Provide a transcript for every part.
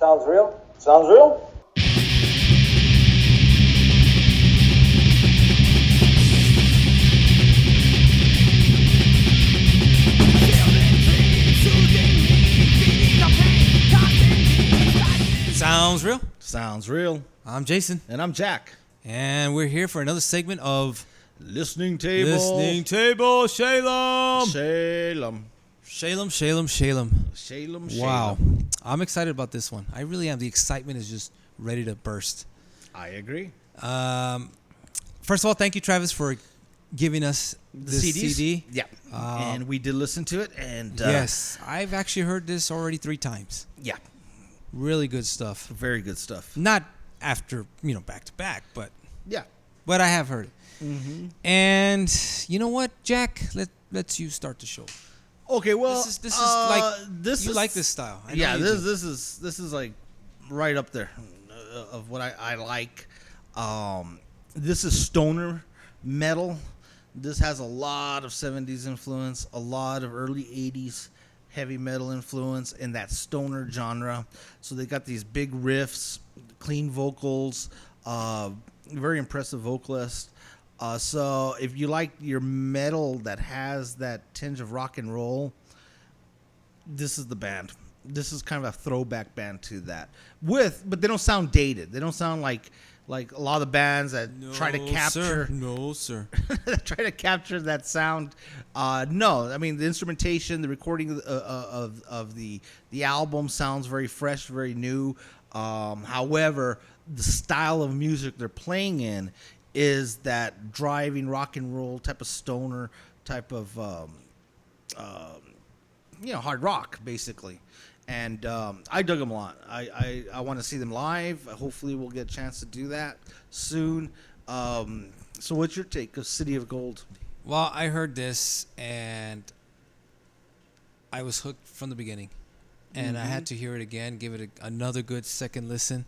Sounds real? Sounds real? Sounds real. Sounds real. I'm Jason, And I'm Jack. and we're here for another segment of Listening table. Listening Table. Shalem. Shalem. Shalem, Shalem, Shalem. Shalem. Wow, I'm excited about this one. I really am. The excitement is just ready to burst. I agree. First of all, thank you, Travis, for giving us The this CDs? CD. Yeah. And we did listen to it. And Yes, I've actually heard this already 3 times. Yeah. Really good stuff. Very good stuff. Not after, back to back, but Yeah. I have heard it. Mm-hmm. And you know what, Jack? Let's you start the show. Okay. Well, This is like this you is, like this style. I know Yeah. you This do. is like right up there of what I like. This is stoner metal. This has a lot of 70s influence, a lot of early 80s heavy metal influence in that stoner genre. So they got these big riffs, clean vocals, very impressive vocalist. So if you like your metal that has that tinge of rock and roll, this is the band. This is kind of a throwback band to that. But they don't sound dated. They don't sound like a lot of the bands that try to capture. No, sir. Try to capture that sound. No, I mean the instrumentation, the recording of the album sounds very fresh, very new. However, the style of music they're playing in is that driving rock and roll type of stoner type of hard rock basically. And I dug them a lot. I want to see them live. Hopefully, we'll get a chance to do that soon. So, what's your take of City of Gold? Well, I heard this and I was hooked from the beginning, and I had to hear it again, give it another good second listen.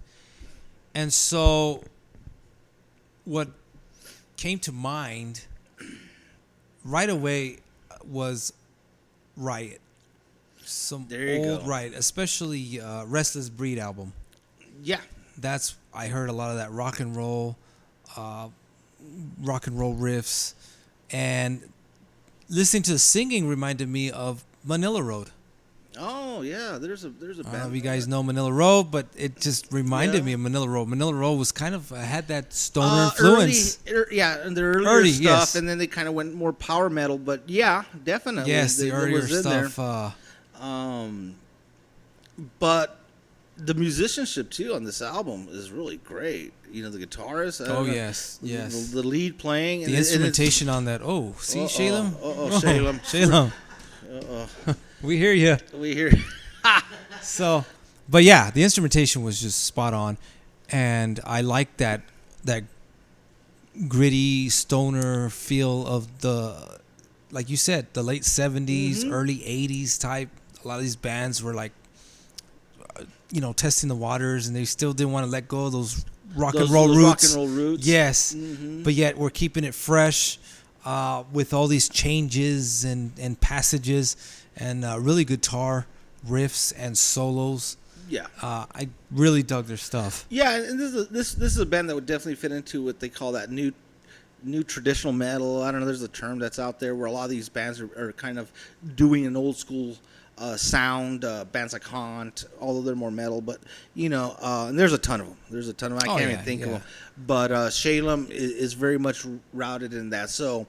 And so, what came to mind right away was Riot. Some There you old go. Riot, especially Restless Breed album. Yeah, I heard a lot of that rock and roll riffs, and listening to the singing reminded me of Manila Road. oh yeah. There's a I don't know band. if you guys know Manila Road, but it just reminded Yeah. me of Manila Road. Manila Road was kind of had that stoner influence. And the earlier Early, stuff, yes. and then they kind of went more power metal. But yeah, definitely. Yes, the it earlier was in there. stuff. But the musicianship too on this album is really great. You know, the guitarist. Yes. The lead playing. The instrumentation on that. Oh, see, Shalem? Shalem. Shalem. We hear you. We hear. So, but yeah, the instrumentation was just spot on, and I like that gritty stoner feel of the, like you said, the late 70s, early 80s type. A lot of these bands were like, testing the waters, and they still didn't want to let go of those rock and roll roots. Rock and roll roots. Yes, but yet we're keeping it fresh with all these changes and passages and really guitar riffs and solos. Yeah. I really dug their stuff. Yeah, and this is a band that would definitely fit into what they call that new traditional metal. I don't know. There's a term that's out there where a lot of these bands are kind of doing an old school sound. Bands like Haunt, although they're more metal, but and there's a ton of them. I can't even think of them. But Shalem is very much routed in that. So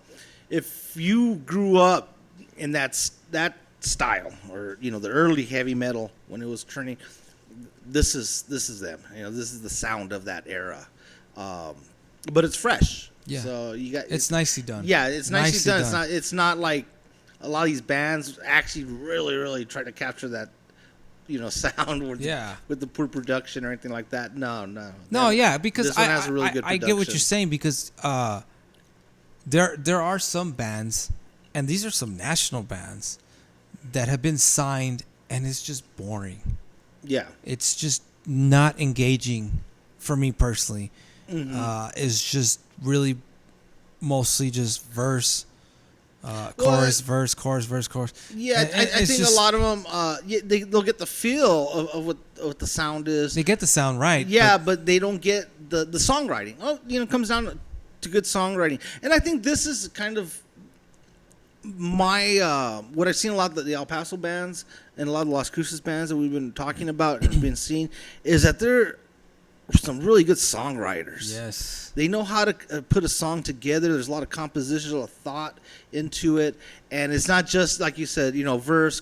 if you grew up in that style, or the early heavy metal when it was turning, this is them. This is the sound of that era. But it's fresh. Yeah. So It's nicely done. Yeah, it's nicely done. It's not like a lot of these bands actually really, really try to capture that, sound with the poor production or anything like that. No. Because this one has a really good I get what production. you're saying, because there are some bands, and these are some national bands that have been signed, and it's just boring. Yeah. It's just not engaging for me personally. It's just really mostly just verse, chorus, verse, chorus, verse, chorus. Yeah, And I it's think just- a lot of them, they'll get the feel of what the sound is. They get the sound right. Yeah, but they don't get the songwriting. It comes down to good songwriting. And I think this is kind of my what I've seen a lot of the El Paso bands and a lot of the Las Cruces bands that we've been talking about and been seeing is that they're some really good songwriters. Yes. They know how to put a song together. There's a lot of composition, a lot of thought into it, and it's not just like you said, verse,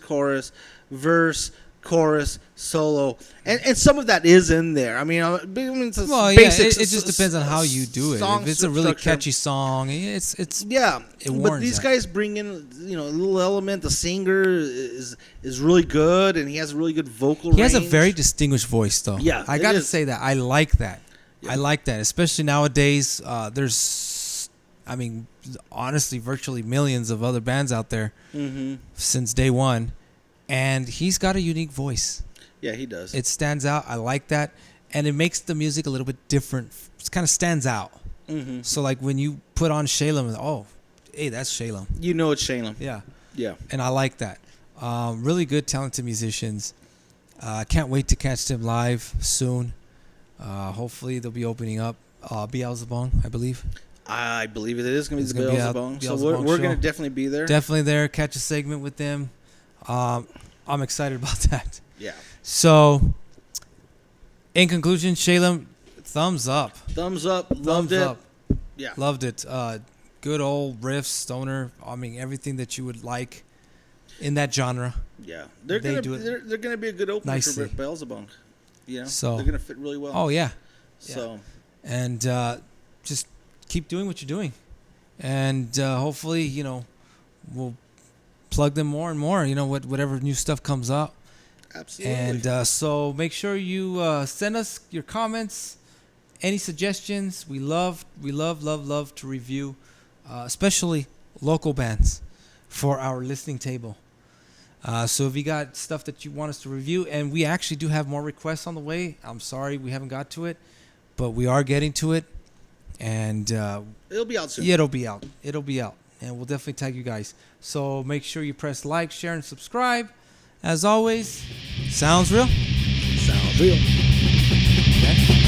chorus, solo, and some of that is in there. I mean, it's a Well, yeah, basic. it just depends on how you do it. Song If it's a really structure. catchy song, it's Yeah, it but warrants these that. guys bring in a little element. The singer is really good, and he has a really good vocal. He has a range. very distinguished voice, though. Yeah, I it got to is. say that I like that. Yeah. I like that, especially nowadays. There's, honestly, virtually millions of other bands out there since day one, and he's got a unique voice. Yeah, he does. It stands out. I like that, and it makes the music a little bit different. It kind of stands out. So, like when you put on Shalem, oh, hey, that's Shalem. It's Shalem. Yeah, Yeah. and I like that. Really good, talented musicians. Can't wait to catch them live soon. Hopefully, they'll be opening up Beelzebub, I believe. I believe it is going to It's be the gonna be a Beelzebub. So Beelzebub we're show. going to definitely be there. Definitely there. Catch a segment with them. I'm excited about that. Yeah. So, in conclusion, Shalem, thumbs up. Thumbs up. Loved Thumbs it. up. Yeah. Loved it. Good old riffs, stoner. Everything that you would like in that genre. Yeah. They They're do going it they're going to be a good opener nicely. for Beelzebub. So- they're going to fit really well. Oh, yeah. So And just keep doing what you're doing. And hopefully, we'll plug them more and more, whatever new stuff comes up. absolutely. And so make sure you send us your comments, any suggestions. We love to review, especially local bands for our listening table. So if you got stuff that you want us to review, and we actually do have more requests on the way. I'm sorry we haven't got to it, but we are getting to it. And It'll be out soon. yeah, it'll be out. And we'll definitely tag you guys. So make sure you press like, share, and subscribe. As always, sounds real. Sounds real. Okay?